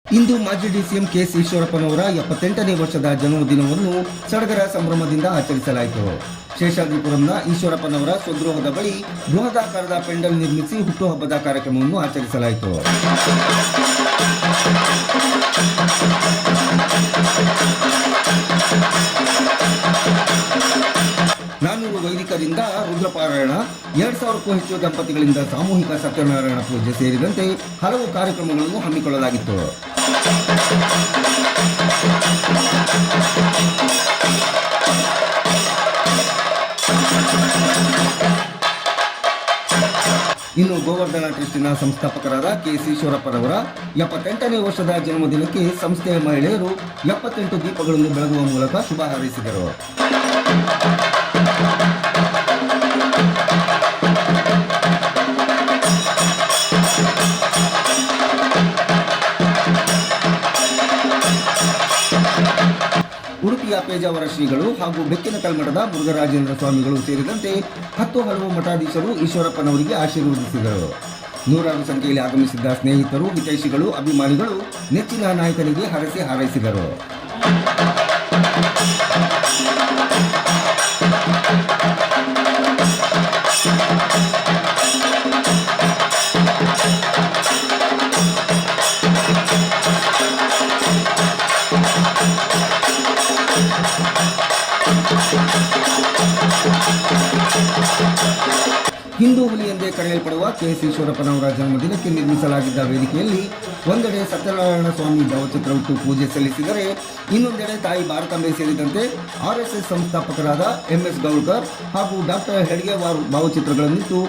ಇಂದು ಮಾಜಿ DCM K. S. ಈಶ್ವರಪ್ಪನವರ 78ನೇ ವರ್ಷದ ಜನ್ಮದಿನವನ್ನು ಸಡಗರ ಸಂಭ್ರಮದಿಂದ ಆಚರಿಸಲಾಯಿತು. ಶೇಷಾದ್ರಿಪುರಂನ ಈಶ್ವರಪ್ಪನವರ ಸ್ವಗೃಹದ ಬಳಿ ಬೃಹದಾಕಾರದ ಪೆಂಡಲ್ ನಿರ್ಮಿಸಿ ಹುಟ್ಟುಹಬ್ಬದ ಕಾರ್ಯಕ್ರಮವನ್ನು ಆಚರಿಸಲಾಯಿತು. ನಾನೂರು ವೈದಿಕರಿಂದ ರುದ್ರಪಾರಾಯಣ, 2000ಕ್ಕೂ ಹೆಚ್ಚು ದಂಪತಿಗಳಿಂದ ಸಾಮೂಹಿಕ ಸತ್ಯನಾರಾಯಣ ಪೂಜೆ ಸೇರಿದಂತೆ ಹಲವು ಕಾರ್ಯಕ್ರಮಗಳನ್ನು ಹಮ್ಮಿಕೊಳ್ಳಲಾಗಿತ್ತು. ಇನ್ನು ಗೋವರ್ಧನ ಟ್ರಸ್ಟಿನ ಸಂಸ್ಥಾಪಕರಾದ ಕೆ. ಎಸ್. ಈಶ್ವರಪ್ಪನವರ 78ನೇ ವರ್ಷದ ಜನ್ಮದಿನಕ್ಕೆ ಸಂಸ್ಥೆಯ ಮಹಿಳೆಯರು 78 ದೀಪಗಳನ್ನು ಬೆಳಗುವ ಮೂಲಕ ಶುಭ ಹಾರೈಸಿದರು. ಉಡುಪಿಯ ಪೇಜಾವರ ಶ್ರೀಗಳು ಹಾಗೂ ಬೆಕ್ಕಿನ ಕಲ್ಮಠದ ಮುರುಘರಾಜೇಂದ್ರ ಸ್ವಾಮಿಗಳು ಸೇರಿದಂತೆ 10 ಹಲವು ಮಠಾಧೀಶರು ಈಶ್ವರಪ್ಪನವರಿಗೆ ಆಶೀರ್ವದಿಸಿದರು. ನೂರಾರು ಸಂಖ್ಯೆಯಲ್ಲಿ ಆಗಮಿಸಿದ್ದ ಸ್ನೇಹಿತರು, ಹಿತೈಷಿಗಳು, ಅಭಿಮಾನಿಗಳು ನೆಚ್ಚಿನ ನಾಯಕನಿಗೆ ಹರಸಿ ಹಾರೈಸಿದರು. ಹಿಂದೂ ಹುಲಿ ಎಂದೇ ಕರೆಯಲ್ಪಡುವ ಕೆ. ಎಸ್. ಈಶ್ವರಪ್ಪನವರ ಜನ್ಮದಿನಕ್ಕೆ ನಿರ್ಮಿಸಲಾಗಿದ್ದ ವೇದಿಕೆಯಲ್ಲಿ ಒಂದೆಡೆ ಸತ್ಯನಾರಾಯಣ ಸ್ವಾಮಿ ಭಾವಚಿತ್ರವಿಟ್ಟು ಪೂಜೆ ಸಲ್ಲಿಸಿದರೆ, ಇನ್ನೊಂದೆಡೆ ತಾಯಿ ಭಾರತಾಂಬೆ ಸೇರಿದಂತೆ RSS ಸಂಸ್ಥಾಪಕರಾದ MS ಗೌಡ್ಕರ್ ಹಾಗೂ ಡಾಕ್ಟರ್ ಹೆಡ್ಗೇವಾರ್ ಭಾವಚಿತ್ರಗಳನ್ನಿಟ್ಟು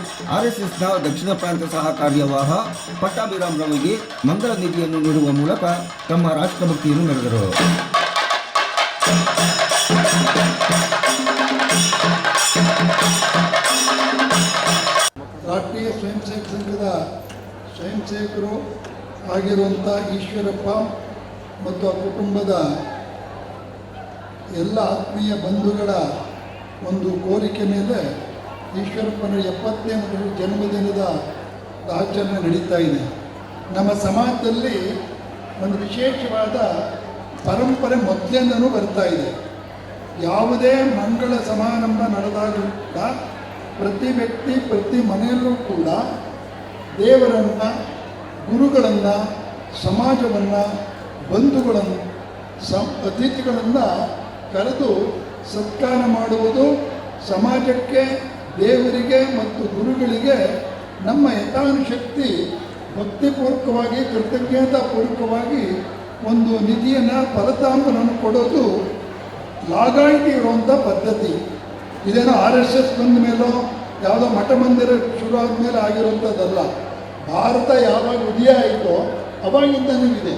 RSSನ ದಕ್ಷಿಣ ಪ್ರಾಂತ ಸಹ ಕಾರ್ಯವಾಹ ಪಟ್ಟಾಭಿರಾಮ್ ರಾವ್ಗೆ ಮಂಗಳ ನಿಧಿಯನ್ನು ನೀಡುವ ಮೂಲಕ ತಮ್ಮ ರಾಷ್ಟ್ರಭಕ್ತಿಯನ್ನು ಮೆರೆದರು. ರಾಷ್ಟ್ರೀಯ ಸ್ವಯಂ ಸೇವಕ ಸಂಘದ ಸ್ವಯಂ ಸೇವಕರು ಆಗಿರುವಂಥ ಈಶ್ವರಪ್ಪ ಮತ್ತು ಆ ಕುಟುಂಬದ ಎಲ್ಲ ಆತ್ಮೀಯ ಬಂಧುಗಳ ಒಂದು ಕೋರಿಕೆ ಮೇಲೆ ಈಶ್ವರಪ್ಪನ 70ನೇ ಜನ್ಮದಿನದ ಆಚರಣೆ ನಡೀತಾ ಇದೆ. ನಮ್ಮ ಸಮಾಜದಲ್ಲಿ ಒಂದು ವಿಶೇಷವಾದ ಪರಂಪರೆ ಮೊದಲಿಂದನೂ ಬರ್ತಾ ಇದೆ. ಯಾವುದೇ ಮಂಗಳ ಸಮಾರಂಭ ನಡೆದಾಗಲೂ ಕೂಡ ಪ್ರತಿ ವ್ಯಕ್ತಿ, ಪ್ರತಿ ಮನೆಯಲ್ಲೂ ಕೂಡ ದೇವರನ್ನು, ಗುರುಗಳನ್ನು, ಸಮಾಜವನ್ನು, ಬಂಧುಗಳನ್ನು, ಅತಿಥಿಗಳನ್ನು ಕರೆದು ಸತ್ಕಾರ ಮಾಡುವುದು ಸಮಾಜಕ್ಕೆ, ದೇವರಿಗೆ ಮತ್ತು ಗುರುಗಳಿಗೆ ನಮ್ಮ ಯಥಾನುಶಕ್ತಿ ಭಕ್ತಿಪೂರ್ವಕವಾಗಿ, ಕೃತಜ್ಞತಾಪೂರ್ವಕವಾಗಿ ಒಂದು ನಿಧಿಯನ್ನು, ಫಲತಾಂಬವನ್ನು ಕೊಡೋದು ಲಾಗಾಯಿತಿ ಇರುವಂಥ ಪದ್ಧತಿ. ಇದೇನೋ RSS ಬಂದ ಮೇಲೋ ಯಾವುದೋ ಮಠ ಮಂದಿರ ಶುರು ಆದಮೇಲೆ ಆಗಿರುವಂಥದ್ದಲ್ಲ. ಭಾರತ ಯಾವಾಗ ಉದಯ ಆಯಿತೋ ಅವಾಗಿಂದನೂ ಇದೆ.